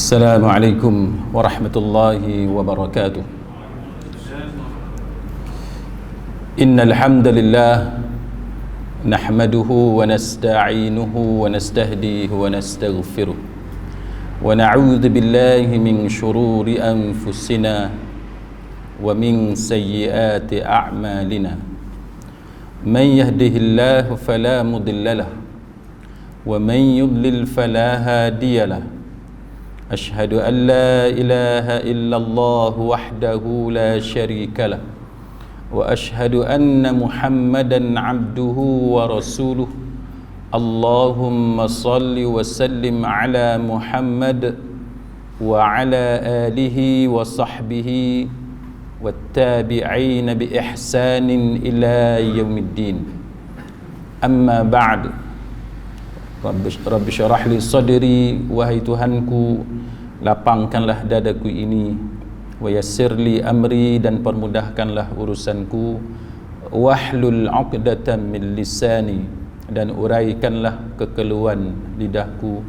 Assalamualaikum warahmatullahi wabarakatuh. Innal hamdalillah nahmaduhu wa nasta'inuhu wa nastahdihi wa nastaghfiruh wa na'udzu billahi min shururi anfusina wa min sayyiati a'malina. Man yahdihillahu fala mudilla lahu wa man yudlil fala hadiya lahu. أشهد أن لا إله إلا الله وحده لا شريك له وأشهد أن محمدا عبده ورسوله. اللهم صل وسلم على محمد وعلى آله وصحبه والتابعين بإحسان إلى يوم الدين. أما بعد, Rabbi syarah li sadri, wahai Tuhanku, lapangkanlah dadaku ini, wa yassir li amri, dan permudahkanlah urusanku, wahlul 'uqdatam min lisani, dan uraikanlah kekeluhan lidahku,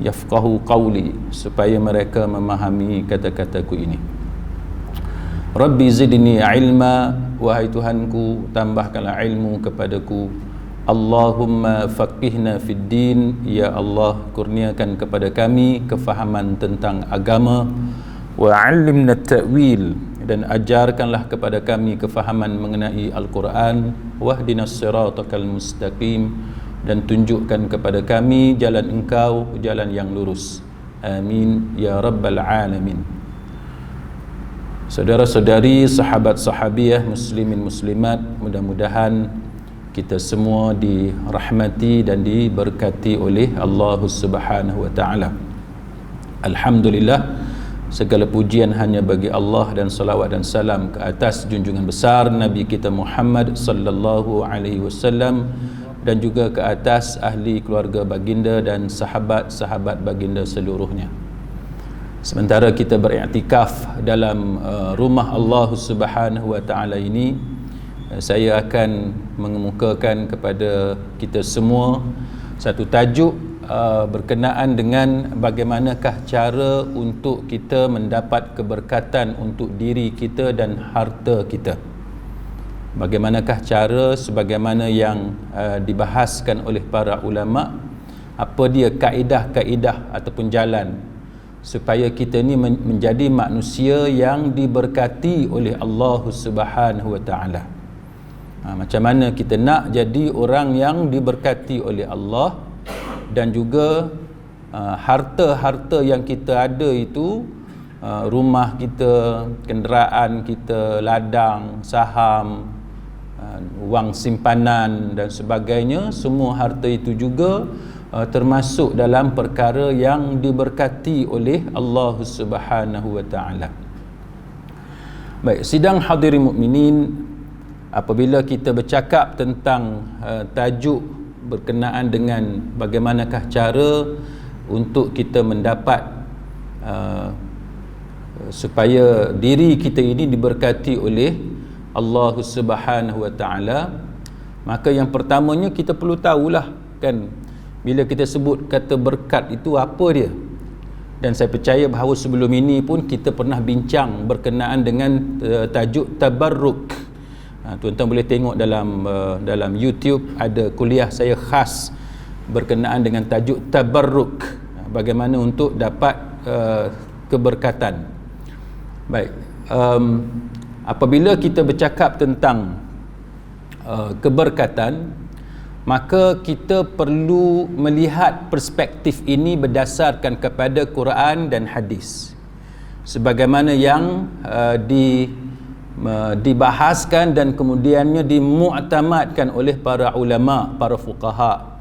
yafqahu qawli, supaya mereka memahami kata-kataku ini. Rabbi zidni ilma, wahai Tuhanku, tambahkanlah ilmu kepadaku. Allahumma faqihna fid din, ya Allah, kurniakan kepada kami kefahaman tentang agama. Wa 'allimna ta'wil, dan ajarkanlah kepada kami kefahaman mengenai Al-Quran. Wahdinas siratal mustaqim, dan tunjukkan kepada kami jalan Engkau, jalan yang lurus. Amin ya rabbal alamin. Saudara-saudari, sahabat-sahabiah, muslimin muslimat, mudah-mudahan kita semua dirahmati dan diberkati oleh Allah Subhanahu wa taala. Alhamdulillah, segala pujian hanya bagi Allah, dan salawat dan salam ke atas junjungan besar Nabi kita Muhammad sallallahu alaihi wasallam, dan juga ke atas ahli keluarga baginda dan sahabat-sahabat baginda seluruhnya. Sementara kita beriktikaf dalam rumah Allah Subhanahu wa taala ini, saya akan mengemukakan kepada kita semua satu tajuk berkenaan dengan bagaimanakah cara untuk kita mendapat keberkatan untuk diri kita dan harta kita. Bagaimanakah cara, sebagaimana yang dibahaskan oleh para ulama, apa dia kaedah-kaedah ataupun jalan supaya kita ni menjadi manusia yang diberkati oleh Allah Subhanahu wa taala. Macam mana kita nak jadi orang yang diberkati oleh Allah, dan juga harta-harta yang kita ada itu, rumah kita, kenderaan kita, ladang, saham, wang simpanan dan sebagainya, semua harta itu juga termasuk dalam perkara yang diberkati oleh Allah Subhanahu wa taala. Baik, sidang hadirin mukminin, apabila kita bercakap tentang tajuk berkenaan dengan bagaimanakah cara untuk kita mendapat supaya diri kita ini diberkati oleh Allah Subhanahu wa taala, maka yang pertamanya kita perlu tahulah kan, bila kita sebut kata berkat itu apa dia. Dan saya percaya bahawa sebelum ini pun kita pernah bincang berkenaan dengan tajuk tabarruk. Tuan-tuan boleh tengok dalam YouTube, ada kuliah saya khas berkenaan dengan tajuk tabarruk, bagaimana untuk dapat keberkatan. Baik, apabila kita bercakap tentang keberkatan, maka kita perlu melihat perspektif ini berdasarkan kepada Quran dan hadis, sebagaimana yang dibahaskan dan kemudiannya dimu'tamadkan oleh para ulama, para fuqaha.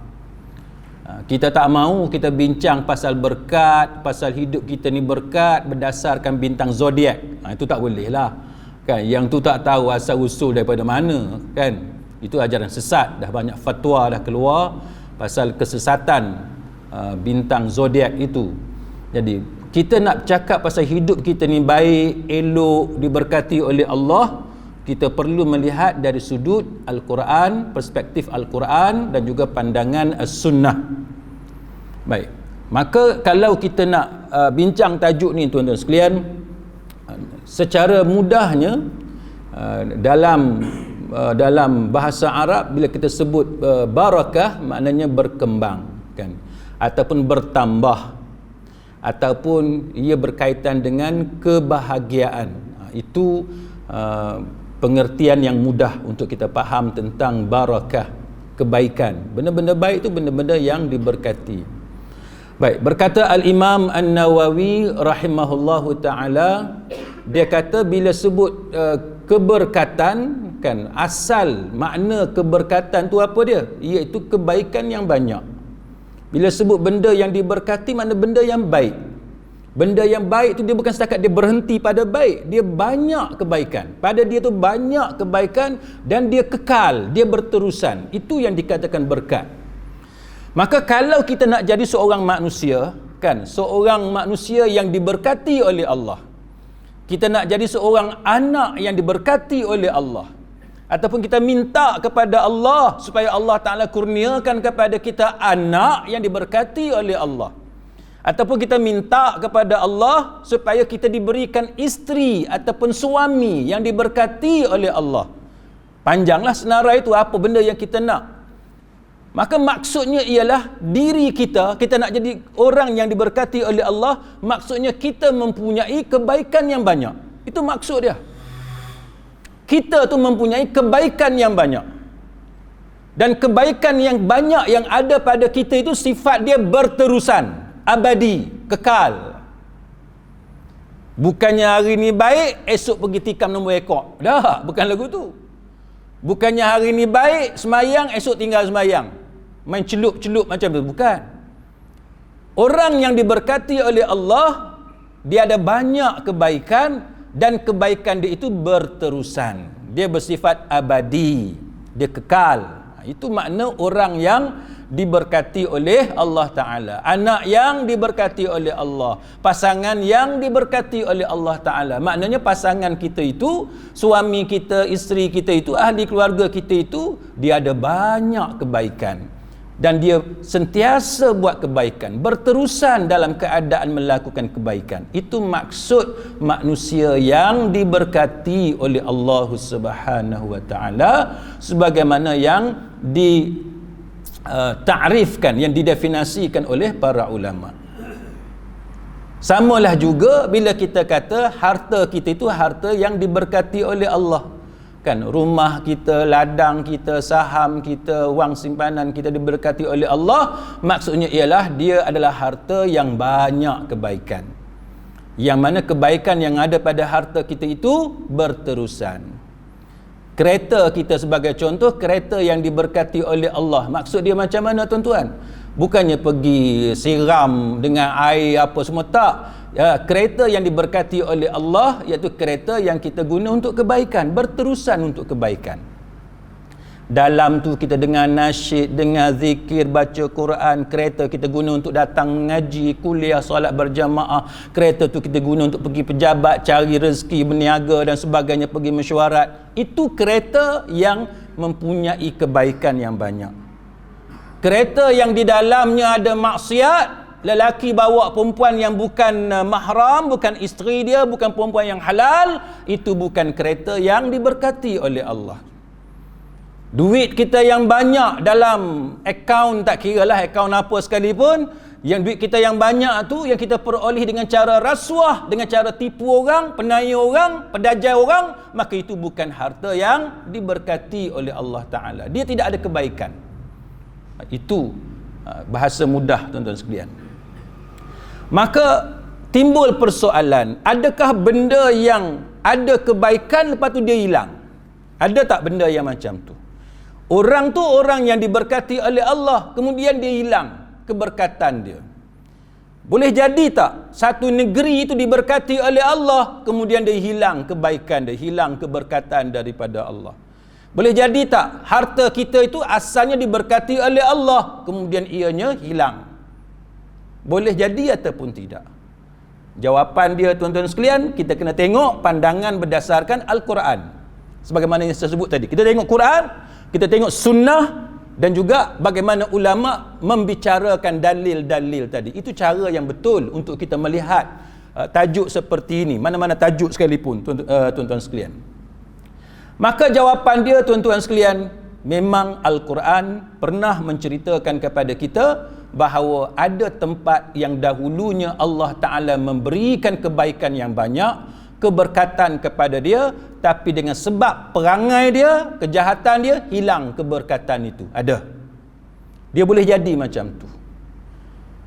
Kita tak mahu kita bincang pasal berkat, pasal hidup kita ni berkat berdasarkan bintang zodiak. Itu tak boleh lah kan, yang tu tak tahu asal usul daripada mana kan. Itu ajaran sesat, dah banyak fatwa dah keluar pasal kesesatan bintang zodiak itu. Jadi kita nak cakap pasal hidup kita ni baik, elok, diberkati oleh Allah, kita perlu melihat dari sudut Al-Quran, perspektif Al-Quran dan juga pandangan As-Sunnah. Baik, maka kalau kita nak bincang tajuk ni tuan-tuan sekalian, secara mudahnya dalam bahasa Arab bila kita sebut barakah maknanya berkembang kan, ataupun bertambah, ataupun ia berkaitan dengan kebahagiaan. Itu pengertian yang mudah untuk kita faham tentang barakah, kebaikan. Benda-benda baik itu benda-benda yang diberkati. Baik, berkata Al-Imam An-Nawawi rahimahullahu ta'ala, dia kata bila sebut keberkatan kan, asal makna keberkatan tu apa dia? Iaitu kebaikan yang banyak. Bila sebut benda yang diberkati, makna benda yang baik. Benda yang baik tu dia bukan setakat dia berhenti pada baik, dia banyak kebaikan. Pada dia tu banyak kebaikan dan dia kekal, dia berterusan. Itu yang dikatakan berkat. Maka kalau kita nak jadi seorang manusia kan, seorang manusia yang diberkati oleh Allah, kita nak jadi seorang anak yang diberkati oleh Allah, ataupun kita minta kepada Allah supaya Allah Ta'ala kurniakan kepada kita anak yang diberkati oleh Allah, ataupun kita minta kepada Allah supaya kita diberikan isteri ataupun suami yang diberkati oleh Allah. Panjanglah senarai itu apa benda yang kita nak. Maka maksudnya ialah diri kita nak jadi orang yang diberkati oleh Allah, maksudnya kita mempunyai kebaikan yang banyak. Itu maksud dia. Kita tu mempunyai kebaikan yang banyak. Dan kebaikan yang banyak yang ada pada kita itu sifat dia berterusan, abadi, kekal. Bukannya hari ni baik, esok pergi tikam nombor ekor. Dah, bukan lagu tu. Bukannya hari ni baik, semayang, esok tinggal semayang. Main celup-celup macam tu. Bukan. Orang yang diberkati oleh Allah, dia ada banyak kebaikan dan kebaikan dia itu berterusan. Dia bersifat abadi. Dia kekal. Itu makna orang yang diberkati oleh Allah Ta'ala, anak yang diberkati oleh Allah, pasangan yang diberkati oleh Allah Ta'ala. Maknanya pasangan kita itu, suami kita, isteri kita itu, ahli keluarga kita itu, dia ada banyak kebaikan dan dia sentiasa buat kebaikan, berterusan dalam keadaan melakukan kebaikan. Itu maksud manusia yang diberkati oleh Allah Subhanahu wa Ta'ala, sebagaimana yang ta'rifkan, yang didefinisikan oleh para ulama. Samalah juga bila kita kata harta kita itu harta yang diberkati oleh Allah. Kan, rumah kita, ladang kita, saham kita, wang simpanan kita diberkati oleh Allah, maksudnya ialah dia adalah harta yang banyak kebaikan. Yang mana kebaikan yang ada pada harta kita itu berterusan. Kereta kita sebagai contoh, kereta yang diberkati oleh Allah. Maksud dia macam mana tuan-tuan? Bukannya pergi siram dengan air apa semua, tak. Ya, kereta yang diberkati oleh Allah iaitu kereta yang kita guna untuk kebaikan, berterusan untuk kebaikan. Dalam tu kita dengar nasyid, dengar zikir, baca Quran. Kereta kita guna untuk datang mengaji, kuliah, solat berjamaah. Kereta tu kita guna untuk pergi pejabat, cari rezeki, berniaga dan sebagainya, pergi mesyuarat. Itu kereta yang mempunyai kebaikan yang banyak. Kereta yang di dalamnya ada maksiat, lelaki bawa perempuan yang bukan mahram, bukan isteri dia, bukan perempuan yang halal, itu bukan kereta yang diberkati oleh Allah. Duit kita yang banyak dalam akaun, tak kira lah akaun apa sekalipun, yang duit kita yang banyak tu yang kita peroleh dengan cara rasuah, dengan cara tipu orang, penayar orang, pedajar orang, maka itu bukan harta yang diberkati oleh Allah Ta'ala. Dia tidak ada kebaikan. Itu bahasa mudah tuan-tuan sekalian. Maka timbul persoalan, adakah benda yang ada kebaikan lepas tu dia hilang? Ada tak benda yang macam tu? Orang tu orang yang diberkati oleh Allah, kemudian dia hilang keberkatan dia. Boleh jadi tak satu negeri itu diberkati oleh Allah, kemudian dia hilang kebaikan dia, hilang keberkatan daripada Allah? Boleh jadi tak harta kita itu asalnya diberkati oleh Allah, kemudian ianya hilang? Boleh jadi ataupun tidak? Jawapan dia tuan-tuan sekalian, kita kena tengok pandangan berdasarkan Al-Quran. Sebagaimana yang saya sebut tadi, kita tengok Quran, kita tengok sunnah, Dan juga bagaimana ulama membicarakan dalil-dalil tadi. Itu cara yang betul untuk kita melihat tajuk seperti ini, mana-mana tajuk sekalipun, tuan-tuan sekalian. Maka jawapan dia, tuan-tuan sekalian, memang Al-Quran pernah menceritakan kepada kita bahawa ada tempat yang dahulunya Allah Ta'ala memberikan kebaikan yang banyak, keberkatan kepada dia, tapi dengan sebab perangai dia, kejahatan dia, hilang keberkatan itu. Ada. Dia boleh jadi macam tu.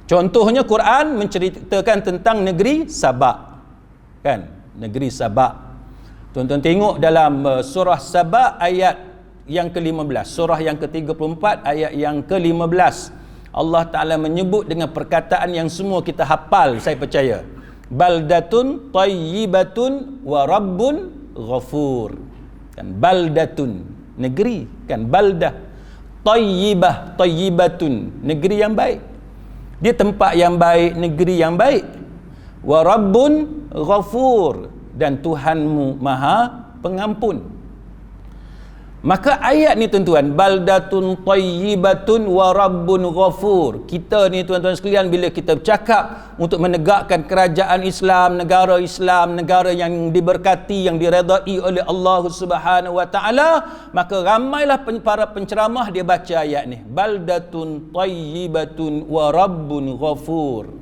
Contohnya Quran menceritakan tentang negeri Sabak. Kan? Negeri Sabak. Tuan-tuan tengok dalam surah Sabak ayat yang ke-15. Surah yang ke-34 ayat yang ke-15. Allah Ta'ala menyebut dengan perkataan yang semua kita hafal, saya percaya. Baldatun tayyibatun wa rabbun ghafur. Kan baldatun, negeri, kan baldah. Tayyibah, tayyibatun, negeri yang baik. Dia tempat yang baik, negeri yang baik. Wa rabbun ghafur, dan Tuhanmu Maha Pengampun. Maka ayat ni tuan-tuan, baldatun tayyibatun wa rabbun ghafur. Kita ni tuan-tuan sekalian, bila kita bercakap untuk menegakkan kerajaan Islam, negara yang diberkati, yang diredai oleh Allah Subhanahu wa taala, maka ramailah para penceramah dia baca ayat ni, baldatun tayyibatun wa rabbun ghafur.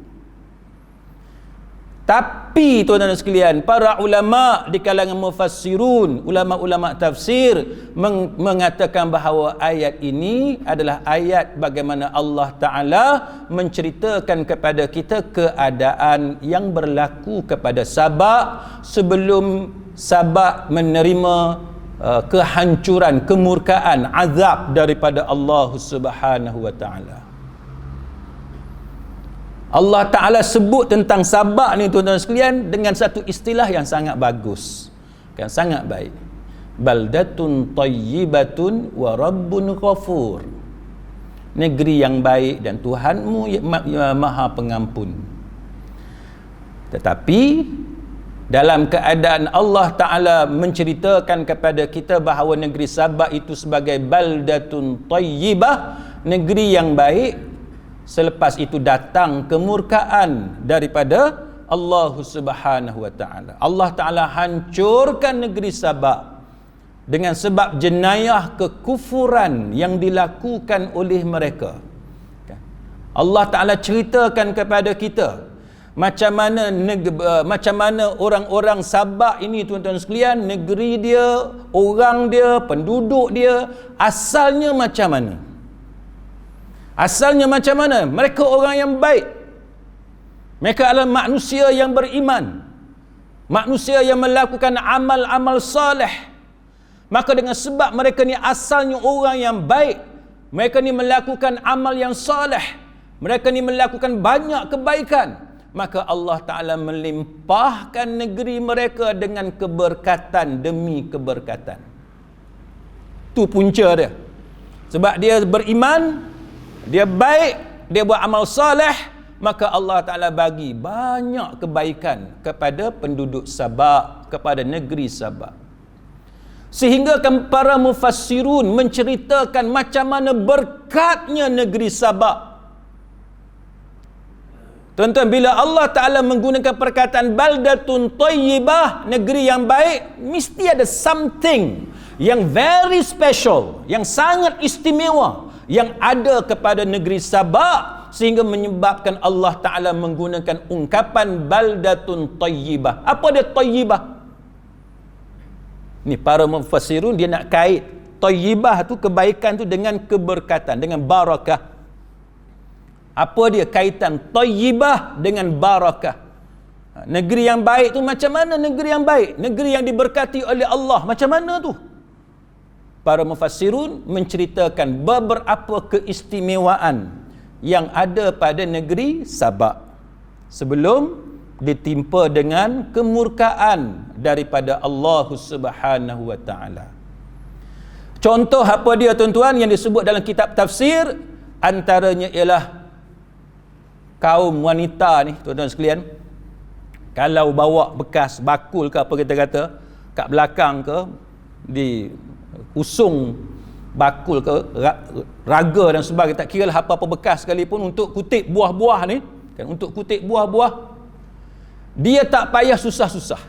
Tapi tuan-tuan sekalian, para ulama di kalangan mufassirun, ulama-ulama tafsir mengatakan bahawa ayat ini adalah ayat bagaimana Allah Ta'ala menceritakan kepada kita keadaan yang berlaku kepada Sabak sebelum Sabak menerima kehancuran, kemurkaan, azab daripada Allah Subhanahu wa Ta'ala. Allah Ta'ala sebut tentang Sabak ni tuan-tuan sekalian dengan satu istilah yang sangat bagus, kan, sangat baik. Baldatun tayyibatun wa rabbun ghafur. Negeri yang baik dan Tuhanmu Maha Pengampun. Tetapi dalam keadaan Allah Ta'ala menceritakan kepada kita bahawa negeri Sabak itu sebagai baldatun tayyibah, negeri yang baik, selepas itu datang kemurkaan daripada Allah Subhanahu wa taala. Allah Taala hancurkan negeri Sabak dengan sebab jenayah kekufuran yang dilakukan oleh mereka. Allah Taala ceritakan kepada kita macam mana orang-orang Sabak ini tuan-tuan sekalian, negeri dia, orang dia, penduduk dia asalnya macam mana? Asalnya macam mana? Mereka orang yang baik. Mereka adalah manusia yang beriman. Manusia yang melakukan amal-amal saleh. Maka dengan sebab mereka ni asalnya orang yang baik, mereka ni melakukan amal yang saleh, mereka ni melakukan banyak kebaikan, maka Allah Ta'ala melimpahkan negeri mereka dengan keberkatan demi keberkatan. Itu punca dia. Sebab dia beriman, dia baik, dia buat amal saleh, maka Allah Ta'ala bagi banyak kebaikan kepada penduduk Sabak, kepada negeri Sabak. Sehingga para mufassirun menceritakan macam mana berkatnya negeri Sabak. Tuan-tuan, bila Allah Ta'ala menggunakan perkataan baldatun tayyibah, negeri yang baik, mesti ada something yang very special, yang sangat istimewa yang ada kepada negeri Sabak, sehingga menyebabkan Allah Ta'ala menggunakan ungkapan baldatun tayyibah. Apa dia tayyibah? Ni para mufassirun dia nak kait tayyibah tu, kebaikan tu, dengan keberkatan, dengan barakah. Apa dia kaitan tayyibah dengan barakah? Negeri yang baik tu macam mana negeri yang baik? Negeri yang diberkati oleh Allah macam mana tu? Para mufassirun menceritakan beberapa keistimewaan yang ada pada negeri Sabak sebelum ditimpa dengan kemurkaan daripada Allah Subhanahu wa taala. Contoh apa dia tuan-tuan yang disebut dalam kitab tafsir, antaranya ialah kaum wanita ni tuan-tuan sekalian, kalau bawa bekas bakul ke apa kita kata kat belakang ke, di usung bakul ke raga dan sebagainya, tak kira lah apa-apa bekas sekalipun, untuk kutip buah-buah ni kan, untuk kutip buah-buah dia tak payah susah-susah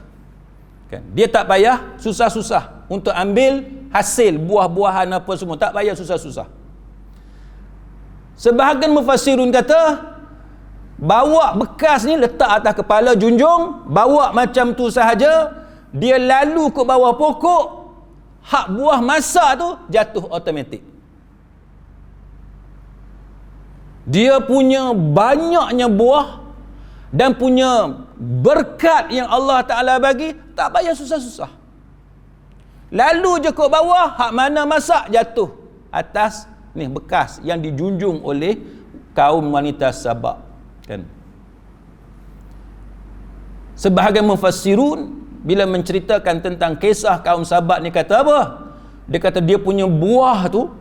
kan, dia tak payah susah-susah untuk ambil hasil buah-buahan apa semua, tak payah susah-susah. Sebahagian mufassirun kata bawa bekas ni letak atas kepala, junjung, bawa macam tu sahaja, dia lalu ke bawah pokok, hak buah masak tu jatuh automatik. Dia punya banyaknya buah dan punya berkat yang Allah Ta'ala bagi, tak payah susah-susah. Lalu je ke bawah, hak mana masak jatuh atas ni bekas yang dijunjung oleh kaum wanita Sabak kan. Sebahagian mufassirun bila menceritakan tentang kisah kaum Sabak ni kata apa? Dia kata dia punya buah tu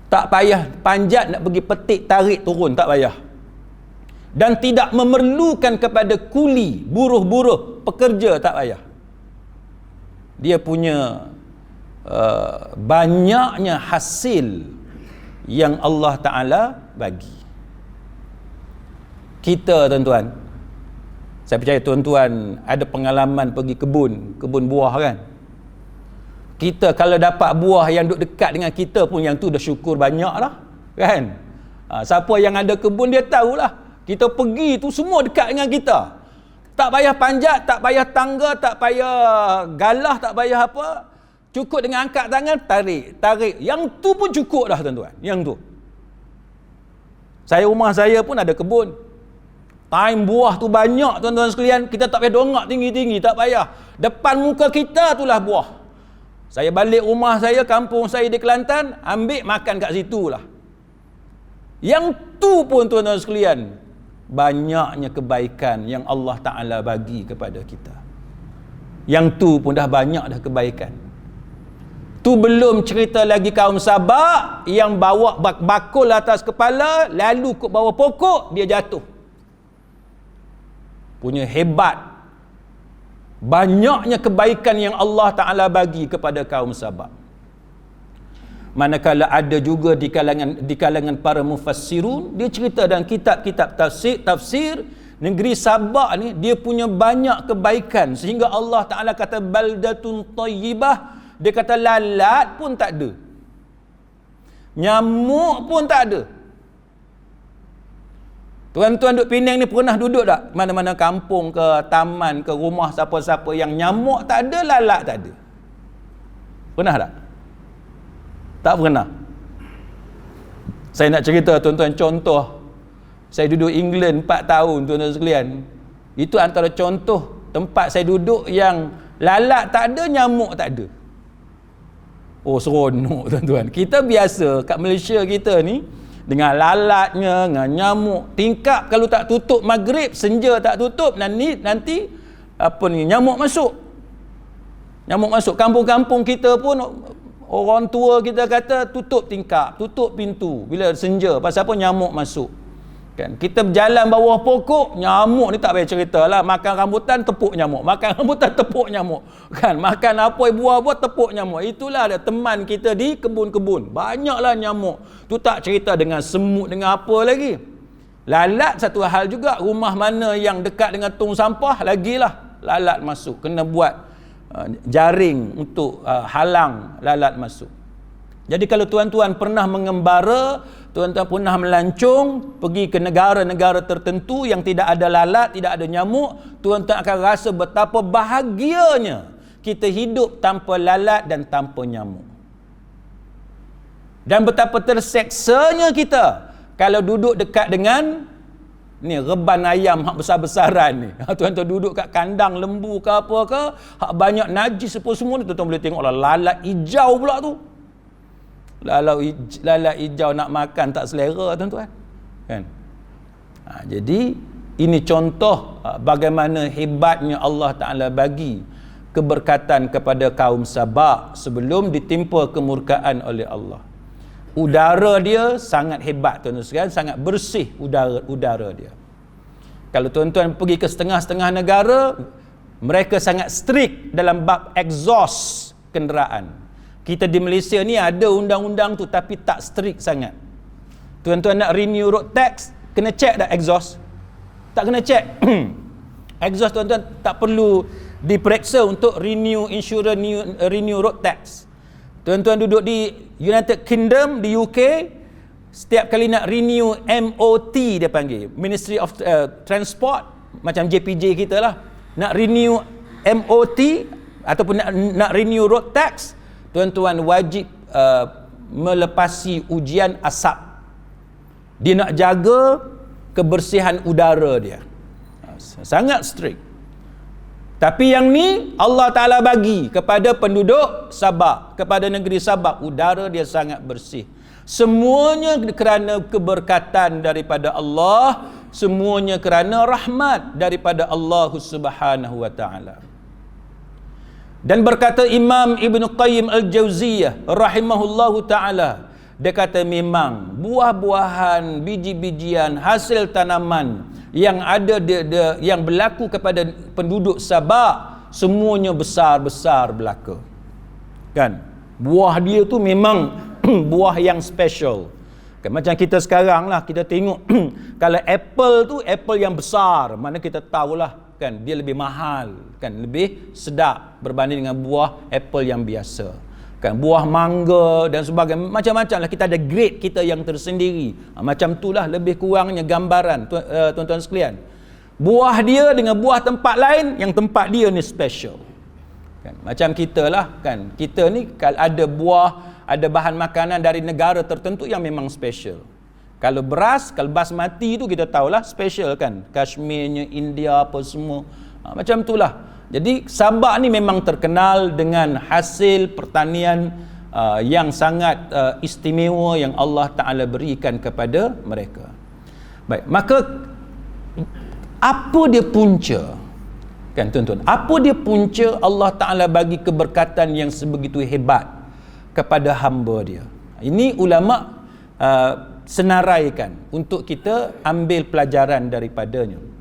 tak payah panjat nak pergi petik tarik turun, tak payah. Dan tidak memerlukan kepada kuli, buruh-buruh, pekerja, tak payah. Dia punya banyaknya hasil yang Allah Ta'ala bagi. Kita tuan-tuan, saya percaya tuan-tuan ada pengalaman pergi kebun buah kan. Kita kalau dapat buah yang duduk dekat dengan kita pun, yang tu dah syukur banyak lah kan. Siapa yang ada kebun dia tahulah, kita pergi tu semua dekat dengan kita, tak payah panjat, tak payah tangga, tak payah galah, tak payah apa, cukup dengan angkat tangan, tarik, yang tu pun cukup dah tuan-tuan. Yang tu, rumah saya pun ada kebun, time buah tu banyak tuan-tuan sekalian, kita tak payah dongak tinggi-tinggi, tak payah, depan muka kita itulah buah. Saya balik rumah saya, kampung saya di Kelantan, ambil makan kat situ lah. Yang tu pun tuan-tuan sekalian, banyaknya kebaikan yang Allah Ta'ala bagi kepada kita. Yang tu pun dah banyak dah kebaikan. Tu belum cerita lagi kaum Sabak yang bawa bakul atas kepala, lalu ke bawah pokok, dia jatuh. Punya hebat, banyaknya kebaikan yang Allah Ta'ala bagi kepada kaum Sabak. Manakala ada juga di kalangan para mufassirun, dia cerita dalam kitab-kitab tafsir, negeri Sabak ni dia punya banyak kebaikan sehingga Allah Ta'ala kata baldatun tayyibah. Dia kata lalat pun tak ada, nyamuk pun tak ada. Tuan-tuan duduk Penang ni pernah duduk tak mana-mana kampung ke taman ke rumah siapa-siapa yang nyamuk tak ada, lalat tak ada? Pernah tak? Tak pernah. Saya nak cerita tuan-tuan contoh. Saya duduk England 4 tahun tuan-tuan sekalian. Itu antara contoh tempat saya duduk yang lalat tak ada, nyamuk tak ada. Oh seronok tuan-tuan. Kita biasa kat Malaysia kita ni dengan lalatnya, dengan nyamuk. Tingkap kalau tak tutup maghrib, senja tak tutup, nanti apa ni, nyamuk masuk. Nyamuk masuk. Kampung-kampung kita pun orang tua kita kata tutup tingkap, tutup pintu bila senja, pasal apa? Nyamuk masuk kan. Kita berjalan bawah pokok, nyamuk ni tak payah cerita lah. Makan rambutan, tepuk nyamuk, makan rambutan, tepuk nyamuk kan. Makan apa buah-buah, tepuk nyamuk. Itulah ada teman kita di kebun-kebun, banyaklah nyamuk tu, tak cerita dengan semut, dengan apa lagi. Lalat satu hal juga, rumah mana yang dekat dengan tong sampah, lagilah lalat masuk, kena buat jaring untuk halang lalat masuk. Jadi kalau tuan-tuan pernah mengembara, tuan-tuan pernah melancong pergi ke negara-negara tertentu yang tidak ada lalat, tidak ada nyamuk, tuan-tuan akan rasa betapa bahagianya kita hidup tanpa lalat dan tanpa nyamuk. Dan betapa terseksanya kita kalau duduk dekat dengan ni reban ayam hak besar-besaran ni. Tuan-tuan duduk kat kandang lembu ke apa ke, hak banyak najis apa semua ni, tuan-tuan boleh tengok lah lalat hijau pula tu. Lalat hijau nak makan tak selera tuan-tuan kan. Jadi ini contoh bagaimana hebatnya Allah Ta'ala bagi keberkatan kepada kaum Sabak sebelum ditimpa kemurkaan oleh Allah. Udara dia sangat hebat tuan-tuan sekalian, sangat bersih udara dia. Kalau tuan-tuan pergi ke setengah-setengah negara, mereka sangat strict dalam bab exhaust kenderaan. Kita di Malaysia ni ada undang-undang tu tapi tak strict sangat. Tuan-tuan nak renew road tax, kena check dah exhaust. Tak kena check. Exhaust tuan-tuan tak perlu diperiksa untuk renew insurance, renew road tax. Tuan-tuan duduk di United Kingdom, di UK, setiap kali nak renew MOT dia panggil, Ministry of Transport, macam JPJ kita lah, nak renew MOT ataupun nak renew road tax, tuan-tuan wajib melepasi ujian asap. Dia nak jaga kebersihan udara dia. Sangat strict. Tapi yang ni Allah Ta'ala bagi kepada penduduk Sabak, kepada negeri Sabak, udara dia sangat bersih. Semuanya kerana keberkatan daripada Allah, semuanya kerana rahmat daripada Allah Subhanahu wa Ta'ala. Dan berkata Imam Ibn Qayyim Al-Jauziyah rahimahullahu ta'ala, dia kata memang buah-buahan, biji-bijian, hasil tanaman yang ada yang berlaku kepada penduduk Sabak, semuanya besar-besar belaka. Kan? Buah dia tu memang buah yang special. Kan? Macam kita sekarang lah, kita tengok kalau apple tu apple yang besar, mana kita tahulah kan dia lebih mahal, kan lebih sedap berbanding dengan buah apple yang biasa. Kan buah mangga dan sebagainya, macam-macam lah, kita ada grade kita yang tersendiri. Macam itulah lebih kurangnya gambaran tuan-tuan sekalian. Buah dia dengan buah tempat lain, yang tempat dia ni special. Kan macam kita lah, kan kita ni kalau ada buah, ada bahan makanan dari negara tertentu yang memang special. Kalau beras, kalau basmati tu kita tahulah special kan, Kashmirnya, India apa semua. Macam itulah. Jadi Sabak ni memang terkenal dengan hasil pertanian yang sangat istimewa yang Allah Ta'ala berikan kepada mereka. Baik, maka apa dia punca? Kan tuan-tuan, apa dia punca Allah Ta'ala bagi keberkatan yang sebegitu hebat kepada hamba dia? Ini ulama senaraikan untuk kita ambil pelajaran daripadanya.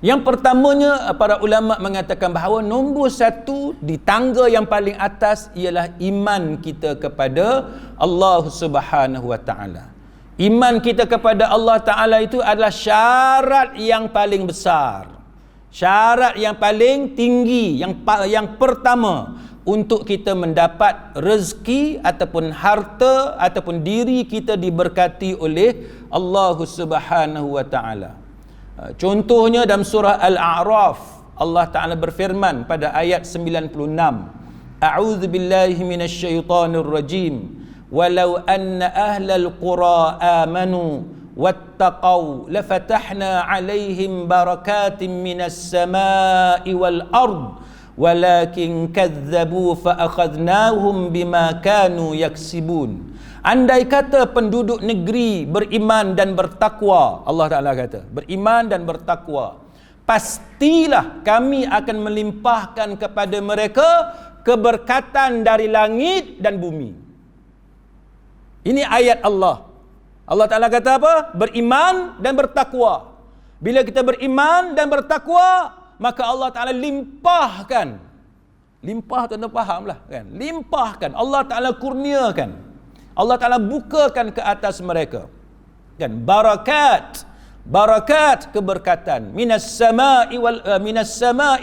Yang pertamanya, para ulama mengatakan bahawa nombor satu di tangga yang paling atas ialah iman kita kepada Allah Subhanahu wa Ta'ala. Iman kita kepada Allah Ta'ala itu adalah syarat yang paling besar, syarat yang paling tinggi, yang pertama untuk kita mendapat rezeki ataupun harta ataupun diri kita diberkati oleh Allah Subhanahu wa Ta'ala. Contohnya dalam surah Al-A'raf, Allah Ta'ala berfirman pada ayat 96, A'udzu billahi minasyaitonir rajim, walau anna ahlal qura amanu wattaqau lafatahna 'alaihim barakatin minas samai wal ard walakin kadzabu fa akhadnahum bima kanu yaksibun. Andai kata penduduk negeri beriman dan bertakwa, Allah Ta'ala kata beriman dan bertakwa, pastilah kami akan melimpahkan kepada mereka keberkatan dari langit dan bumi. Ini ayat Allah. Allah Ta'ala kata apa? Beriman dan bertakwa. Bila kita beriman dan bertakwa, maka Allah Ta'ala limpahkan. Limpah tuan-tuan fahamlah kan? Limpahkan. Allah Ta'ala kurniakan. Allah Ta'ala bukakan ke atas mereka. Kan? Barakat. Barakat, keberkatan. Minas sama'i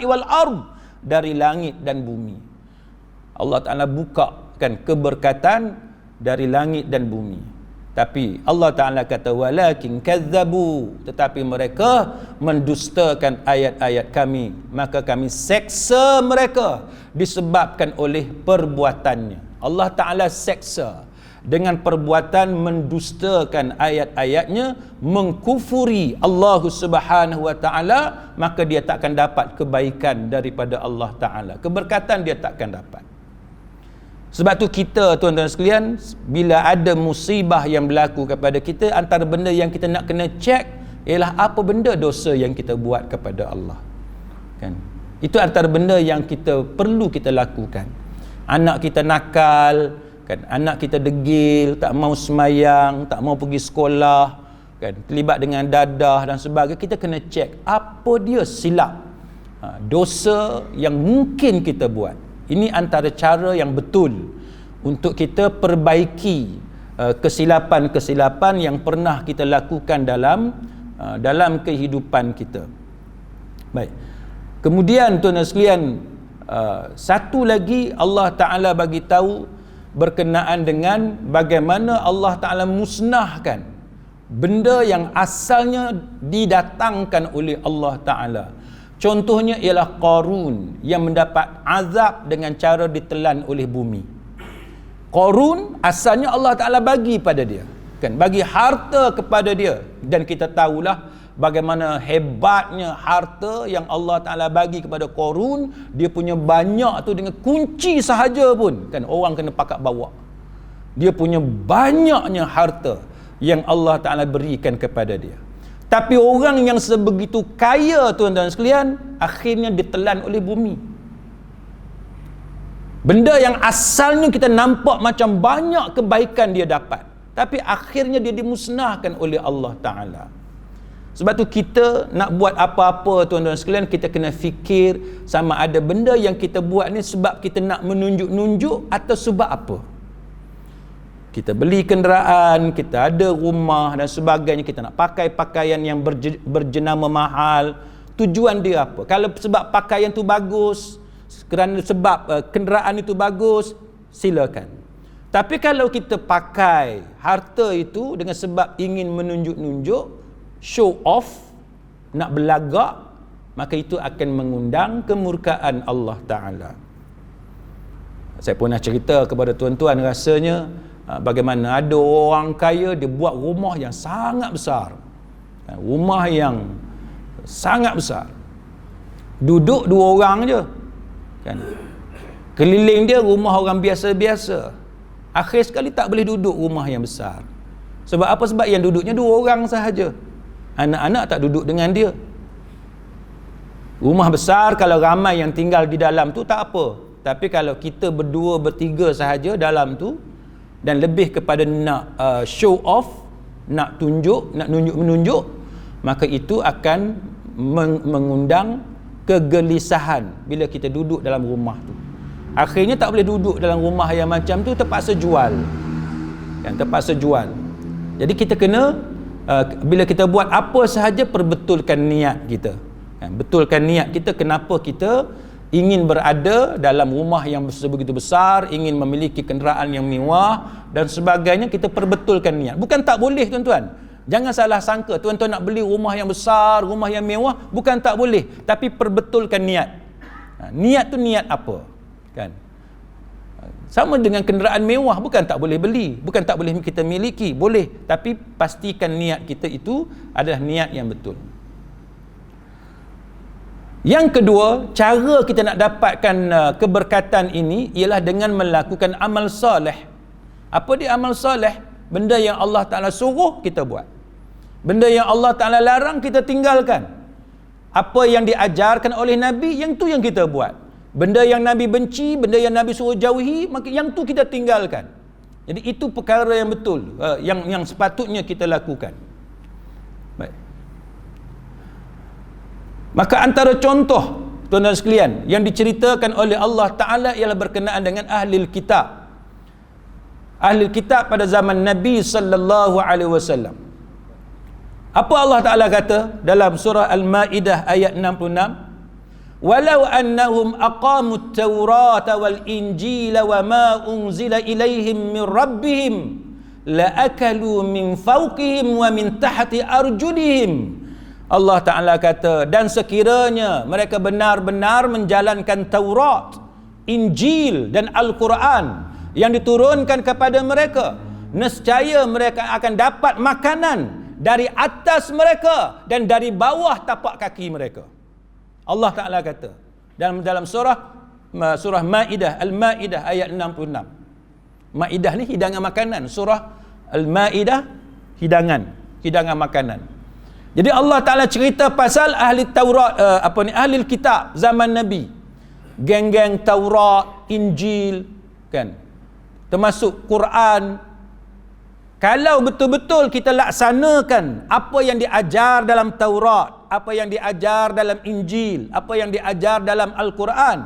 wal ard. Dari langit dan bumi. Allah Ta'ala bukakan keberkatan dari langit dan bumi. Tapi Allah Ta'ala kata walakin kadzabu, tetapi mereka mendustakan ayat-ayat kami, maka kami seksa mereka disebabkan oleh perbuatannya. Allah Ta'ala seksa dengan perbuatan mendustakan ayat-ayatnya, mengkufuri Allah Subhanahu wa Ta'ala, maka dia takkan dapat kebaikan daripada Allah Ta'ala, keberkatan dia takkan dapat. Sebab tu kita tuan-tuan sekalian, bila ada musibah yang berlaku kepada kita, antara benda yang kita nak kena cek ialah apa benda dosa yang kita buat kepada Allah. Kan? Itu antara benda yang kita perlu kita lakukan. Anak kita nakal, kan? Anak kita degil, tak mau semayang, tak mau pergi sekolah, kan? Terlibat dengan dadah dan sebagainya, kita kena cek apa dia silap, dosa yang mungkin kita buat. Ini antara cara yang betul untuk kita perbaiki kesilapan-kesilapan yang pernah kita lakukan dalam kehidupan kita. Baik. Kemudian tuan-tuan sekalian, satu lagi Allah Ta'ala bagi tahu berkenaan dengan bagaimana Allah Ta'ala musnahkan benda yang asalnya didatangkan oleh Allah Ta'ala. Contohnya ialah Qarun yang mendapat azab dengan cara ditelan oleh bumi. Qarun asalnya Allah Ta'ala bagi pada dia, kan, bagi harta kepada dia, dan kita tahulah bagaimana hebatnya harta yang Allah Ta'ala bagi kepada Qarun. Dia punya banyak tu dengan kunci sahaja pun, kan, orang kena pakat bawa. Dia punya banyaknya harta yang Allah Ta'ala berikan kepada dia. Tapi orang yang sebegitu kaya tuan-tuan sekalian, akhirnya ditelan oleh bumi. Benda yang asalnya kita nampak macam banyak kebaikan dia dapat, tapi akhirnya dia dimusnahkan oleh Allah Ta'ala. Sebab tu kita nak buat apa-apa tuan-tuan sekalian, kita kena fikir sama ada benda yang kita buat ni sebab kita nak menunjuk-nunjuk atau sebab apa. Kita beli kenderaan, kita ada rumah dan sebagainya, kita nak pakai pakaian yang berjenama mahal. Tujuan dia apa? Kalau sebab pakaian tu bagus, kerana sebab kenderaan itu bagus, silakan. Tapi kalau kita pakai harta itu dengan sebab ingin menunjuk-nunjuk, show off, nak belagak, maka itu akan mengundang kemurkaan Allah Ta'ala. Saya pernah cerita kepada tuan-tuan, rasanya bagaimana ada orang kaya, dia buat rumah yang sangat besar, rumah yang sangat besar, duduk 2 orang je, kan, keliling dia rumah orang biasa-biasa. Akhir sekali tak boleh duduk rumah yang besar. Sebab apa? Sebab yang duduknya 2 orang sahaja, anak-anak tak duduk dengan dia. Rumah besar kalau ramai yang tinggal di dalam tu tak apa, tapi kalau kita berdua bertiga sahaja dalam tu dan lebih kepada nak show off, nak tunjuk, nak menunjuk, maka itu akan mengundang kegelisahan bila kita duduk dalam rumah tu. Akhirnya tak boleh duduk dalam rumah yang macam tu, terpaksa jual, kan, terpaksa jual. Jadi kita kena bila kita buat apa sahaja, perbetulkan niat kita, kan, betulkan niat kita, kenapa kita ingin berada dalam rumah yang sebegitu besar, ingin memiliki kenderaan yang mewah dan sebagainya. Kita perbetulkan niat. Bukan tak boleh tuan-tuan, jangan salah sangka tuan-tuan nak beli rumah yang besar, rumah yang mewah, bukan tak boleh, tapi perbetulkan niat. Niat tu niat apa, kan? Sama dengan kenderaan mewah, bukan tak boleh beli, bukan tak boleh kita miliki, boleh, tapi pastikan niat kita itu adalah niat yang betul. Yang kedua, cara kita nak dapatkan keberkatan ini ialah dengan melakukan amal soleh. Apa dia amal soleh? Benda yang Allah Ta'ala suruh kita buat, benda yang Allah Ta'ala larang kita tinggalkan. Apa yang diajarkan oleh Nabi, yang tu yang kita buat. Benda yang Nabi benci, benda yang Nabi suruh jauhi, maka yang tu kita tinggalkan. Jadi itu perkara yang betul, yang sepatutnya kita lakukan. Baik. Maka antara contoh tuan-tuan sekalian yang diceritakan oleh Allah Ta'ala ialah berkenaan dengan ahli kitab. Ahli kitab pada zaman Nabi sallallahu alaihi wasallam. Apa Allah Ta'ala kata dalam surah Al-Ma'idah ayat 66? Walau annahum aqamut tawrata wal injila wa ma unzila ilaihim min rabbihim la akalu min fawqihim wa min tahti arjulihim. Allah Ta'ala kata, dan sekiranya mereka benar-benar menjalankan Taurat, Injil dan Al-Quran yang diturunkan kepada mereka, nescaya mereka akan dapat makanan dari atas mereka dan dari bawah tapak kaki mereka. Allah Ta'ala kata dalam surah Ma'idah, Al-Ma'idah ayat 66. Ma'idah ni hidangan makanan, surah Al-Ma'idah hidangan makanan. Jadi Allah Ta'ala cerita pasal ahli Taurat, ahli kitab zaman Nabi, geng-geng Taurat, Injil, kan, termasuk Quran. Kalau betul-betul kita laksanakan apa yang diajar dalam Taurat, apa yang diajar dalam Injil, apa yang diajar dalam Al-Quran,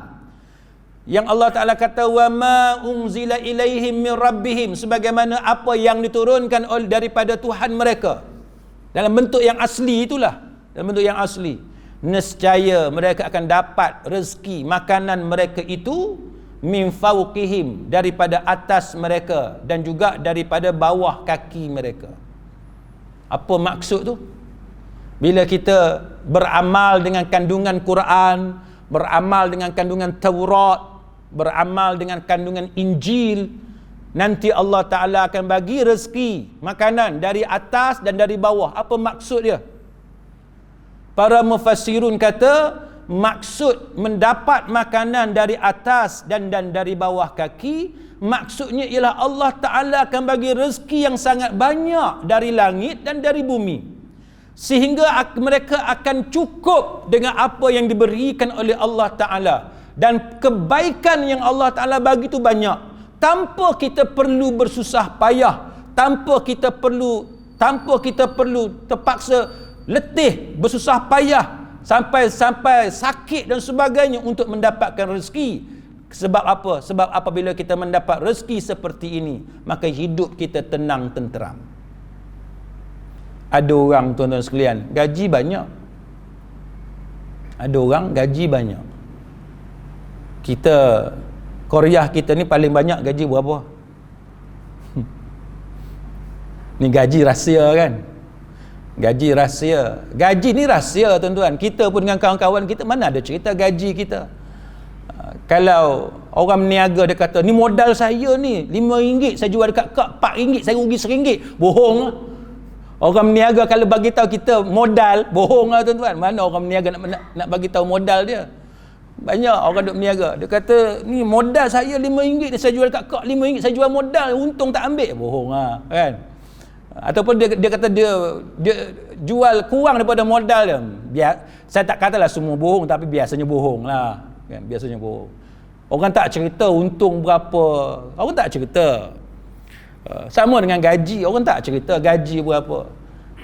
Yang Allah Ta'ala kata, wa ma unzila ilaihim min rabbihim, sebagaimana apa yang diturunkan daripada Tuhan mereka, dalam bentuk yang asli itulah, dalam bentuk yang asli. Nescaya mereka akan dapat rezeki makanan mereka itu min fawqihim, daripada atas mereka dan juga daripada bawah kaki mereka. Apa maksud tu? Bila kita beramal dengan kandungan Quran, beramal dengan kandungan Taurat, beramal dengan kandungan Injil, nanti Allah Ta'ala akan bagi rezeki makanan dari atas dan dari bawah. Apa maksud dia? Para mufassirun kata, maksud mendapat makanan dari atas dan dari bawah kaki, maksudnya ialah Allah Ta'ala akan bagi rezeki yang sangat banyak dari langit dan dari bumi, sehingga mereka akan cukup dengan apa yang diberikan oleh Allah Ta'ala. Dan kebaikan yang Allah Ta'ala bagi itu banyak, tanpa kita perlu bersusah payah, tanpa kita perlu terpaksa letih, bersusah payah sampai sakit dan sebagainya untuk mendapatkan rezeki. Sebab apa? Sebab apabila kita mendapat rezeki seperti ini, maka hidup kita tenang tenteram. Ada orang, tuan-tuan sekalian, gaji banyak. Ada orang gaji banyak. Korea kita ni paling banyak gaji berapa? Ni gaji rahsia kan? Gaji rahsia. Gaji ni rahsia, tuan-tuan. Kita pun dengan kawan-kawan kita, mana ada cerita gaji kita. Kalau orang meniaga dia kata, ni modal saya ni RM5 saya jual dekat kak, RM4 saya rugi RM1, bohong lah. Orang meniaga kalau bagi tahu kita modal, bohong lah, tuan-tuan. Mana orang meniaga nak bagi tahu modal dia? Banyak orang duk meniaga, dia kata ni modal saya RM5 ni saya jual kat kak RM5 saya jual modal, untung tak ambil, bohong lah kan. Ataupun dia kata dia jual kurang daripada modal dia. Saya tak katalah semua bohong, tapi biasanya bohong lah kan, biasanya bohong. Orang tak cerita untung berapa, orang tak cerita. Sama dengan gaji, orang tak cerita gaji berapa,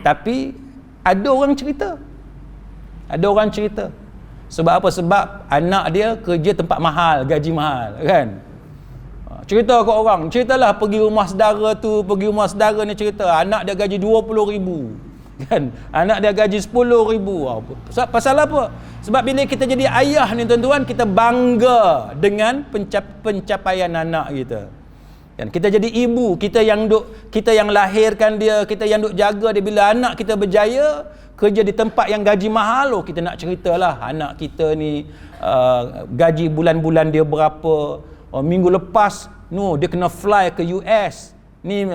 tapi ada orang cerita. Ada orang cerita. Sebab apa? Sebab anak dia kerja tempat mahal, gaji mahal kan. Cerita kat orang, ceritalah pergi rumah saudara tu, pergi rumah saudara ni, cerita anak dia gaji RM20,000 kan, anak dia gaji RM10,000. Pasal apa? Sebab bila kita jadi ayah ni, tuan-tuan, kita bangga dengan pencapaian anak kita kan. Kita jadi ibu, kita yang lahirkan dia, kita yang duk jaga dia. Bila anak kita berjaya kerja di tempat yang gaji mahal, kita nak ceritalah anak kita ni gaji bulan-bulan dia berapa. Minggu lepas dia kena fly ke US ni,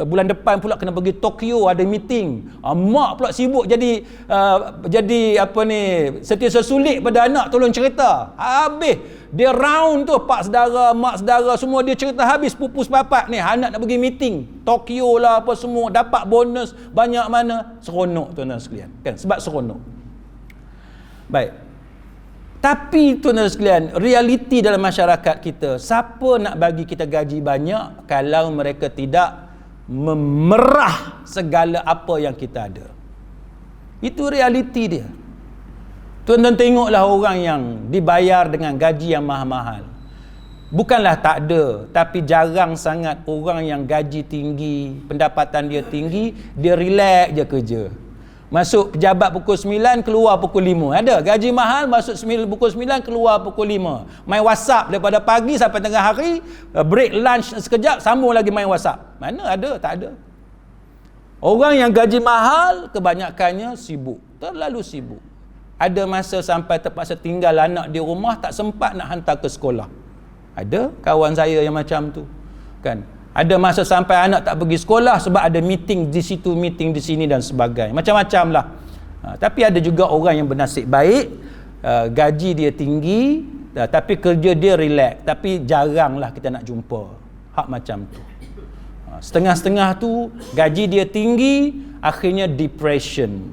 bulan depan pula kena pergi Tokyo ada meeting. Mak pula sibuk jadi apa ni, setiasa sulit pada anak tolong cerita. Habis dia round tu, pak saudara, mak saudara semua dia cerita habis, pupus papat ni anak nak pergi meeting Tokyo lah apa semua, dapat bonus banyak mana. Seronok, tuan-tuan sekalian kan, sebab seronok. Baik, tapi tuan-tuan sekalian, realiti dalam masyarakat kita, siapa nak bagi kita gaji banyak kalau mereka tidak memerah segala apa yang kita ada? Itu realiti dia. Tuan-tuan tengoklah orang yang dibayar dengan gaji yang mahal-mahal. Bukanlah tak ada, tapi jarang sangat orang yang gaji tinggi, pendapatan dia tinggi, dia relax je kerja. Masuk pejabat pukul 9, keluar pukul 5. Ada gaji mahal, masuk pukul 9, keluar pukul 5. Main WhatsApp daripada pagi sampai tengah hari, break lunch sekejap, sambung lagi main WhatsApp. Mana ada? Tak ada. Orang yang gaji mahal, kebanyakannya sibuk, terlalu sibuk. Ada masa sampai terpaksa tinggal anak di rumah, tak sempat nak hantar ke sekolah. Ada kawan saya yang macam tu kan. Ada masa sampai anak tak pergi sekolah sebab ada meeting di situ, meeting di sini dan sebagainya. Macam-macam lah. Tapi ada juga orang yang bernasib baik, gaji dia tinggi, tapi kerja dia relax. Tapi jaranglah kita nak jumpa hak macam tu. Setengah-setengah tu gaji dia tinggi, akhirnya depression.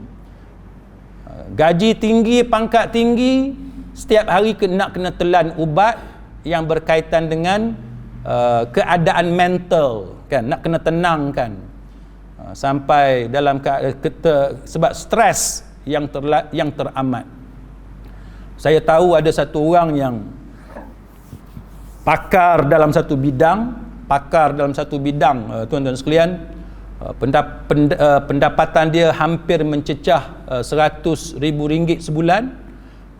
Gaji tinggi, pangkat tinggi, setiap hari nak kena telan ubat yang berkaitan dengan keadaan mental kan, nak kena tenangkan, sampai dalam sebab stres yang teramat. Saya tahu ada satu orang yang pakar dalam satu bidang, tuan-tuan sekalian, pendapatan dia hampir mencecah RM100,000 sebulan.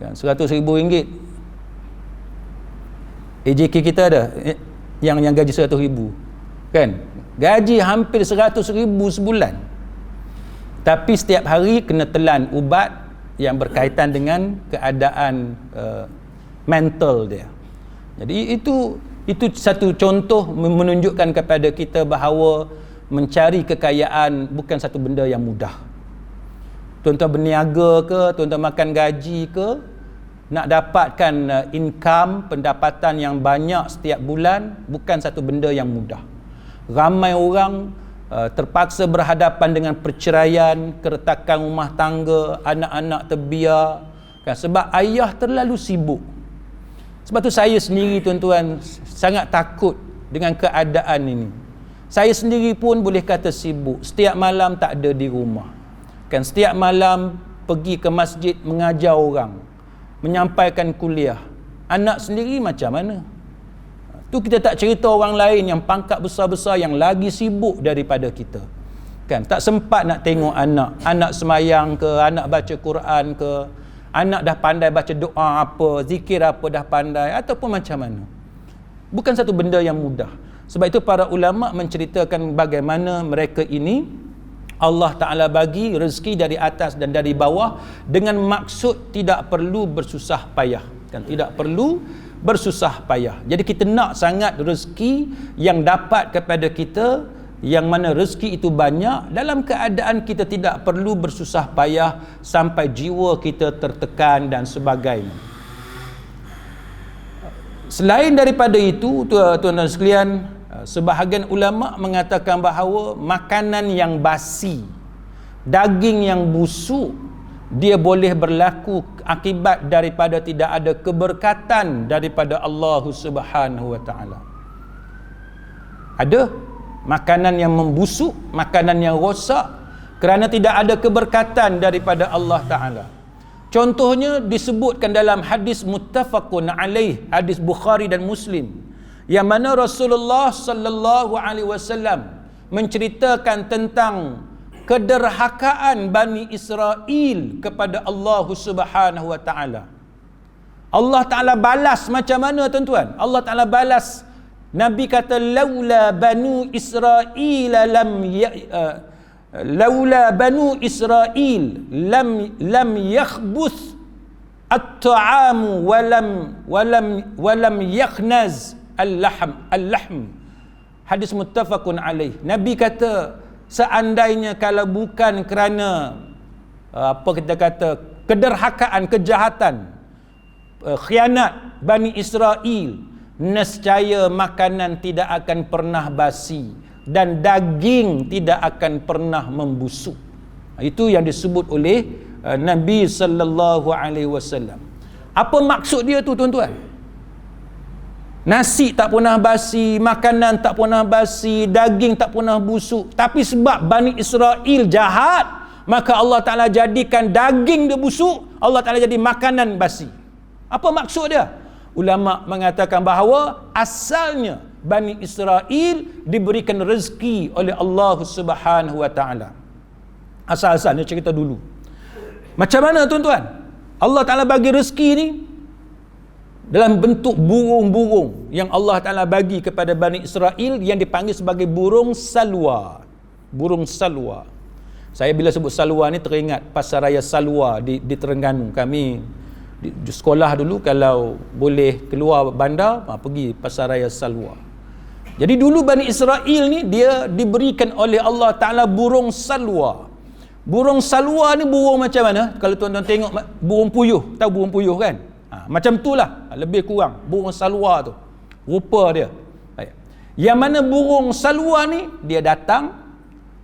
Kan, RM100,000. AJK kita ada yang gaji RM100,000, kan? Gaji hampir RM100,000 sebulan. Tapi setiap hari kena telan ubat yang berkaitan dengan keadaan mental dia. Jadi itu satu contoh menunjukkan kepada kita bahawa mencari kekayaan bukan satu benda yang mudah. Tuan-tuan berniaga ke, tuan-tuan makan gaji ke, nak dapatkan income, pendapatan yang banyak setiap bulan bukan satu benda yang mudah. Ramai orang terpaksa berhadapan dengan perceraian, keretakan rumah tangga, anak-anak terbiar, kan, sebab ayah terlalu sibuk. Sebab tu saya sendiri, tuan-tuan, sangat takut dengan keadaan ini. Saya sendiri pun boleh kata sibuk. Setiap malam tak ada di rumah. Kan, setiap malam pergi ke masjid mengajar orang, menyampaikan kuliah. Anak sendiri macam mana? Tu kita tak cerita orang lain yang pangkat besar-besar yang lagi sibuk daripada kita. Kan, tak sempat nak tengok anak semayang ke, anak baca Quran ke, anak dah pandai baca doa apa, zikir apa dah pandai, ataupun macam mana. Bukan satu benda yang mudah. Sebab itu para ulama menceritakan bagaimana mereka ini Allah Ta'ala bagi rezeki dari atas dan dari bawah dengan maksud tidak perlu bersusah payah. Kan, tidak perlu bersusah payah. Jadi kita nak sangat rezeki yang dapat kepada kita, yang mana rezeki itu banyak dalam keadaan kita tidak perlu bersusah payah sampai jiwa kita tertekan dan sebagainya. Selain daripada itu, tuan-tuan sekalian, sebahagian ulama mengatakan bahawa makanan yang basi, daging yang busuk, dia boleh berlaku akibat daripada tidak ada keberkatan daripada Allah Subhanahu wa taala. Ada makanan yang membusuk, makanan yang rosak kerana tidak ada keberkatan daripada Allah Ta'ala. Contohnya disebutkan dalam hadis muttafaqun alaih, hadis Bukhari dan Muslim, yang mana Rasulullah sallallahu alaihi wasallam menceritakan tentang kederhakaan Bani Israel kepada Allah Subhanahu wa taala. Allah Taala balas macam mana, tuan-tuan? Allah Taala balas, Nabi kata laula banu Israel lam yakhbuth at-ta'amu wa lam yakhnaz al-lahm. Hadis muttafaqun alaih. Nabi kata seandainya kalau bukan kerana kederhakaan, kejahatan, khianat Bani Israel, nescaya makanan tidak akan pernah basi dan daging tidak akan pernah membusuk. Itu yang disebut oleh Nabi sallallahu alaihi wasallam. Apa maksud dia tu, tuan-tuan? Nasi tak pernah basi, makanan tak pernah basi, daging tak pernah busuk, tapi sebab Bani Israel jahat, maka Allah Ta'ala jadikan daging dia busuk, Allah Ta'ala jadi makanan basi. Apa maksud dia? Ulama mengatakan bahawa asalnya Bani Israel diberikan rezeki oleh Allah Subhanahu wa taala. Asal-asalnya cerita dulu. Macam mana, tuan-tuan? Allah Taala bagi rezeki ni dalam bentuk burung-burung yang Allah Taala bagi kepada Bani Israel yang dipanggil sebagai burung salwa. Burung salwa. Saya bila sebut salwa ni teringat Pasaraya Salwa di Terengganu. Kami di sekolah dulu kalau boleh keluar bandar, pergi Pasaraya Salwa. Jadi dulu Bani Israel ni dia diberikan oleh Allah Ta'ala burung salwa. Burung salwa ni burung macam mana? Kalau tuan-tuan tengok burung puyuh, tahu burung puyuh kan? Macam tu lah, lebih kurang burung salwa tu rupa dia. Yang mana burung salwa ni dia datang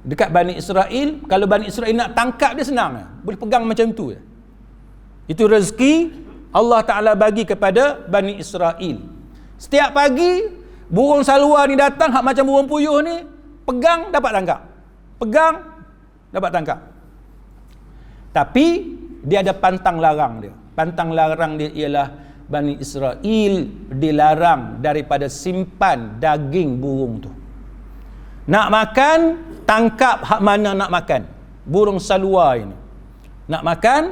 dekat Bani Israel. Kalau Bani Israel nak tangkap dia senang, boleh pegang macam tu. Itu rezeki Allah Ta'ala bagi kepada Bani Israel. Setiap pagi burung salwa ni datang, hak macam burung puyuh ni, pegang dapat tangkap, pegang dapat tangkap. Tapi dia ada pantang larang dia. Pantang larang dia ialah Bani Israel dilarang daripada simpan daging burung tu. Nak makan, tangkap hak mana nak makan. Burung salwa ini. Nak makan,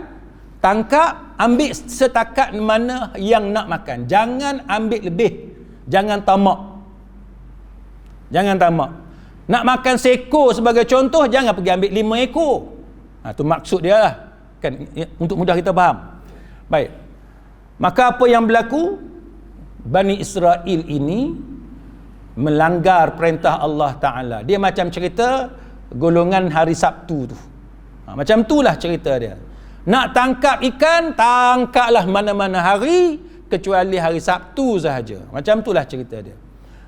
tangkap, ambil setakat mana yang nak makan. Jangan ambil lebih. Jangan tamak. Jangan tamak. Nak makan seekor sebagai contoh, jangan pergi ambil 5 ekor. Tu maksud dia lah. Kan, untuk mudah kita faham. Baik. Maka apa yang berlaku? Bani Israel ini melanggar perintah Allah Ta'ala. Dia macam cerita golongan hari Sabtu tu. Macam itulah cerita dia. Nak tangkap ikan, tangkaplah mana-mana hari kecuali hari Sabtu sahaja. Macam itulah cerita dia.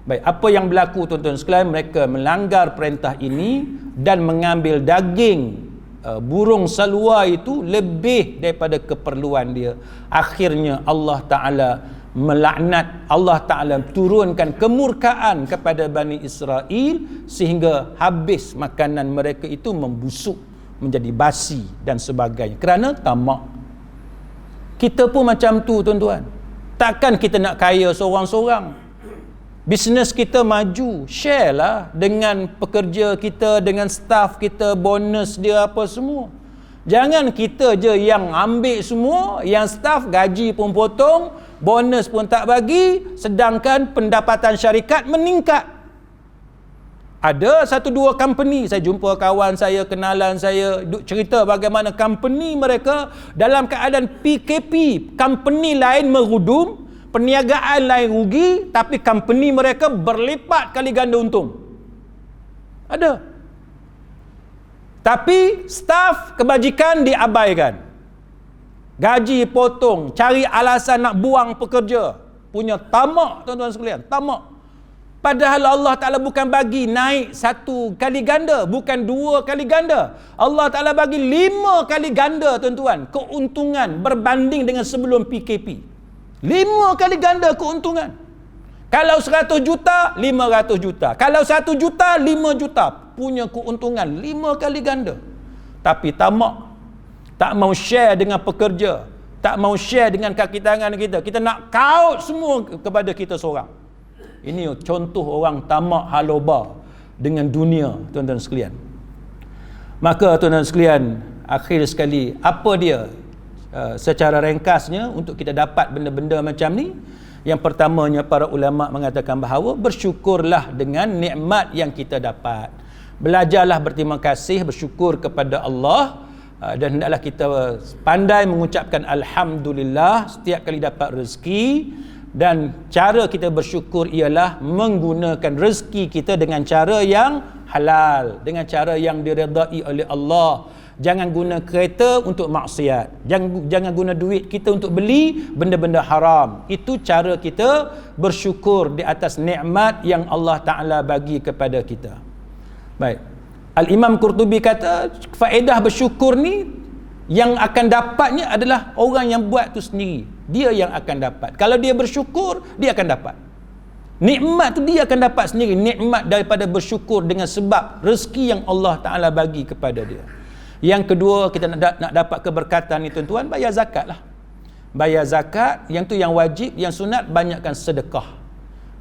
Baik, apa yang berlaku tuan-tuan sekalian? Mereka melanggar perintah ini dan mengambil daging burung salwa itu lebih daripada keperluan dia. Akhirnya Allah Ta'ala melaknat, Allah Ta'ala turunkan kemurkaan kepada Bani Israel sehingga habis makanan mereka itu membusuk, menjadi basi dan sebagainya kerana tamak. Kita pun macam tu tuan-tuan. Takkan kita nak kaya seorang-seorang. Bisnes kita maju, share lah dengan pekerja kita, dengan staff kita, bonus dia apa semua. Jangan kita je yang ambil semua, yang staff gaji pun potong, bonus pun tak bagi, sedangkan pendapatan syarikat meningkat. Ada 1-2 company, saya jumpa kawan saya, kenalan saya, duk cerita bagaimana company mereka dalam keadaan PKP, company lain merudum, perniagaan lain rugi, tapi company mereka berlipat kali ganda untung. Ada. Tapi staff kebajikan diabaikan. Gaji potong, cari alasan nak buang pekerja. Punya tamak tuan-tuan sekalian, tamak. Padahal Allah Ta'ala bukan bagi naik 1 kali ganda, bukan 2 kali ganda. Allah Ta'ala bagi 5 kali ganda tuan-tuan, keuntungan berbanding dengan sebelum PKP. 5 kali ganda keuntungan. Kalau 100 juta, 500 juta. Kalau 1 juta, 5 juta. Punya keuntungan 5 kali ganda. Tapi tamak. Tak mau share dengan pekerja. Tak mau share dengan kaki tangan kita. Kita nak kaut semua kepada kita seorang. Ini contoh orang tamak haloba dengan dunia, tuan-tuan sekalian. Maka tuan-tuan sekalian, akhir sekali, apa dia secara ringkasnya untuk kita dapat benda-benda macam ni? Yang pertamanya, para ulama mengatakan bahawa bersyukurlah dengan nikmat yang kita dapat. Belajarlah berterima kasih, bersyukur kepada Allah, dan hendaklah kita pandai mengucapkan alhamdulillah setiap kali dapat rezeki. Dan cara kita bersyukur ialah menggunakan rezeki kita dengan cara yang halal, dengan cara yang diredai oleh Allah. Jangan guna kereta untuk maksiat. Jangan guna duit kita untuk beli benda-benda haram. Itu cara kita bersyukur di atas nikmat yang Allah Ta'ala bagi kepada kita. Baik. Al-Imam Qurtubi kata, faedah bersyukur ni yang akan dapatnya adalah orang yang buat tu sendiri. Dia yang akan dapat. Kalau dia bersyukur, dia akan dapat. Nikmat tu dia akan dapat sendiri. Nikmat daripada bersyukur dengan sebab rezeki yang Allah Ta'ala bagi kepada dia. Yang kedua, kita nak dapat keberkatan ni tuan-tuan, bayar zakat lah. Bayar zakat, yang tu yang wajib, yang sunat banyakkan sedekah.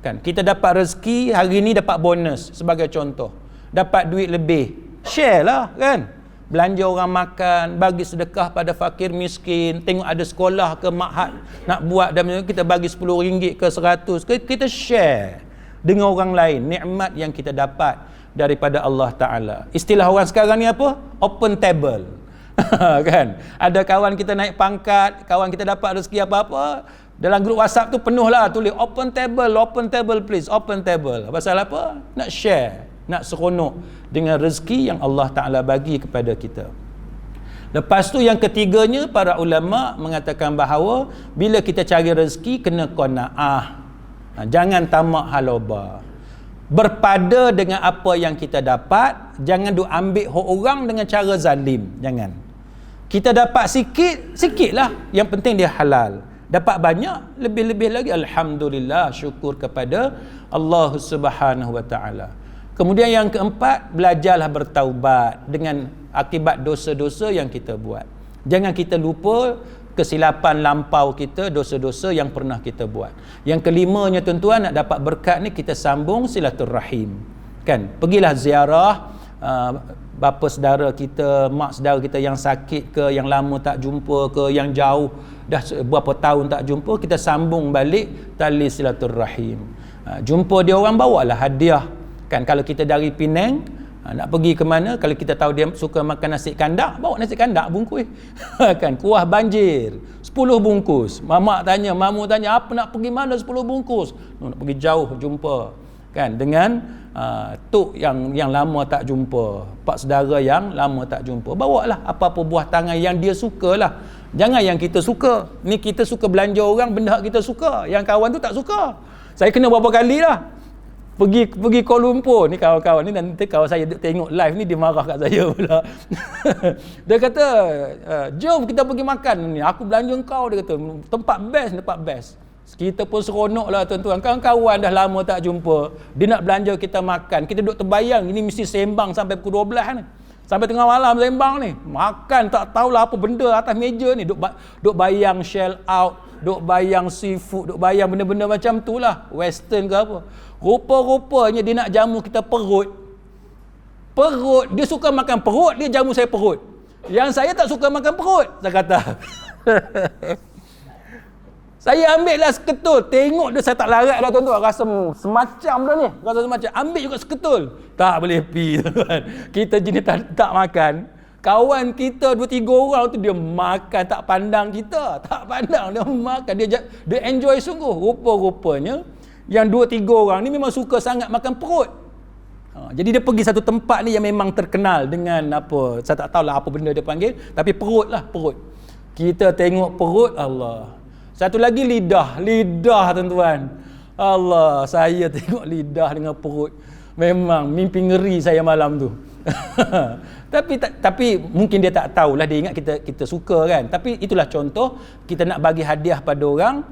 Kan? Kita dapat rezeki, hari ni dapat bonus sebagai contoh. Dapat duit lebih, share lah kan. Belanja orang makan, bagi sedekah pada fakir miskin, tengok ada sekolah ke ma'had nak buat, dan kita bagi RM10 ke 100, kita share dengan orang lain nikmat yang kita dapat daripada Allah Ta'ala. Istilah orang sekarang ni apa? Open table. Kan? Ada kawan kita naik pangkat, kawan kita dapat rezeki apa-apa, dalam grup WhatsApp tu penuh lah tulis open table please, open table. Pasal apa? Nak share, nak seronok dengan rezeki yang Allah Ta'ala bagi kepada kita. Lepas tu yang ketiganya, para ulama mengatakan bahawa bila kita cari rezeki, kena qanaah. Jangan tamak haloba. Berpada dengan apa yang kita dapat, jangan duk ambil hak orang dengan cara zalim. Jangan. Kita dapat sikit lah, yang penting dia halal. Dapat banyak, lebih-lebih lagi alhamdulillah, syukur kepada Allah Subhanahu wa Ta'ala. Kemudian yang keempat, belajarlah bertaubat dengan akibat dosa-dosa yang kita buat. Jangan kita lupa kesilapan lampau kita, dosa-dosa yang pernah kita buat. Yang kelimanya tuan-tuan, nak dapat berkat ni kita sambung silaturrahim. Kan? Pergilah ziarah bapa saudara kita, mak saudara kita yang sakit ke, yang lama tak jumpa ke, yang jauh dah berapa tahun tak jumpa, kita sambung balik tali silaturrahim. Jumpa dia orang, bawalah hadiah. Kan, kalau kita dari Penang nak pergi ke mana, kalau kita tahu dia suka makan nasi kandak, bawa nasi kandak bungkus. Kan, kuah banjir 10 bungkus. Mamu tanya apa nak pergi mana 10 bungkus? Nak pergi jauh jumpa. Kan, dengan tok yang lama tak jumpa, pak saudara yang lama tak jumpa, bawalah apa-apa buah tangan yang dia sukalah. Jangan yang kita suka. Ni kita suka belanja orang benda kita suka, yang kawan tu tak suka. Saya kena berapa kali lah pergi Kuala Lumpur ni, kawan-kawan ni nanti kawan saya tengok live ni dia marah kat saya pula. Dia kata jom kita pergi makan ni, aku belanja kau, dia kata tempat best. Kita pun seronok lah tuan-tuan, kawan-kawan dah lama tak jumpa, dia nak belanja kita makan, kita duduk terbayang ini mesti sembang sampai pukul 12 ni, sampai tengah malam sembang ni, makan tak tahulah apa benda atas meja ni, duk bayang shell out, duk bayang seafood, duk bayang benda-benda macam tu lah, western ke apa. Rupa-rupanya dia nak jamu kita perut, dia suka makan perut, dia jamu saya perut. Yang saya tak suka makan perut, saya kata. Saya ambil lah seketul, tengok dia, saya tak larat dah tuan-tuan, rasa semacam dah ni, ambil juga seketul, tak boleh pi tuan-tuan. Kita jenis tak makan, kawan kita 2-3 orang tu dia makan tak pandang kita, tak pandang, dia makan, dia enjoy sungguh. Rupa-rupanya yang 2-3 orang ni memang suka sangat makan perut. Jadi dia pergi satu tempat ni yang memang terkenal dengan apa, saya tak tahulah apa benda dia panggil, tapi perut lah, perut. Kita tengok perut, Allah. Satu lagi lidah tuan-tuan. Allah, saya tengok lidah dengan perut, memang mimpi ngeri saya malam tu. tapi mungkin dia tak tahulah, dia ingat kita suka kan. Tapi itulah contoh, kita nak bagi hadiah pada orang,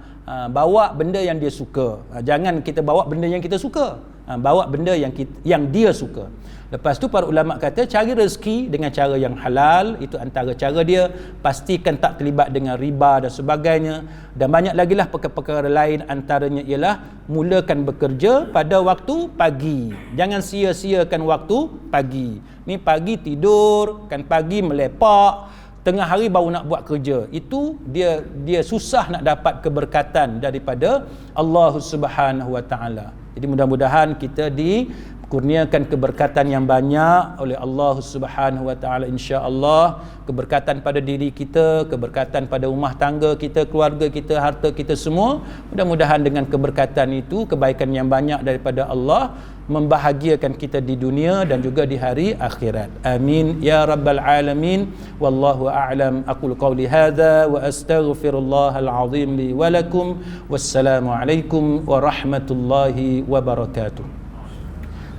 bawa benda yang dia suka. Jangan kita bawa benda yang kita suka, bawa benda yang dia suka. Lepas tu para ulama kata cari rezeki dengan cara yang halal, itu antara cara dia. Pastikan tak terlibat dengan riba dan sebagainya. Dan banyak lagi lah perkara-perkara lain, antaranya ialah mulakan bekerja pada waktu pagi. Jangan sia-siakan waktu pagi. Ni pagi tidur, kan pagi melepak, tengah hari baru nak buat kerja. Itu dia susah nak dapat keberkatan daripada Allah Subhanahu Wa Taala. Jadi mudah-mudahan kita dikurniakan keberkatan yang banyak oleh Allah Subhanahu Wa Taala, insya-Allah. Keberkatan pada diri kita, keberkatan pada rumah tangga kita, keluarga kita, harta kita semua. Mudah-mudahan dengan keberkatan itu, kebaikan yang banyak daripada Allah membahagiakan kita di dunia dan juga di hari akhirat. Amin ya rabbal alamin. Wallahu a'lam. Aqulu qawli hadza wa astaghfirullahal azim li wa lakum. Wassalamu alaikum warahmatullahi wabarakatuh.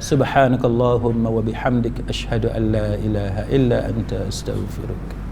Subhanakallahumma wa bihamdik asyhadu an la ilaha illa anta astaghfiruka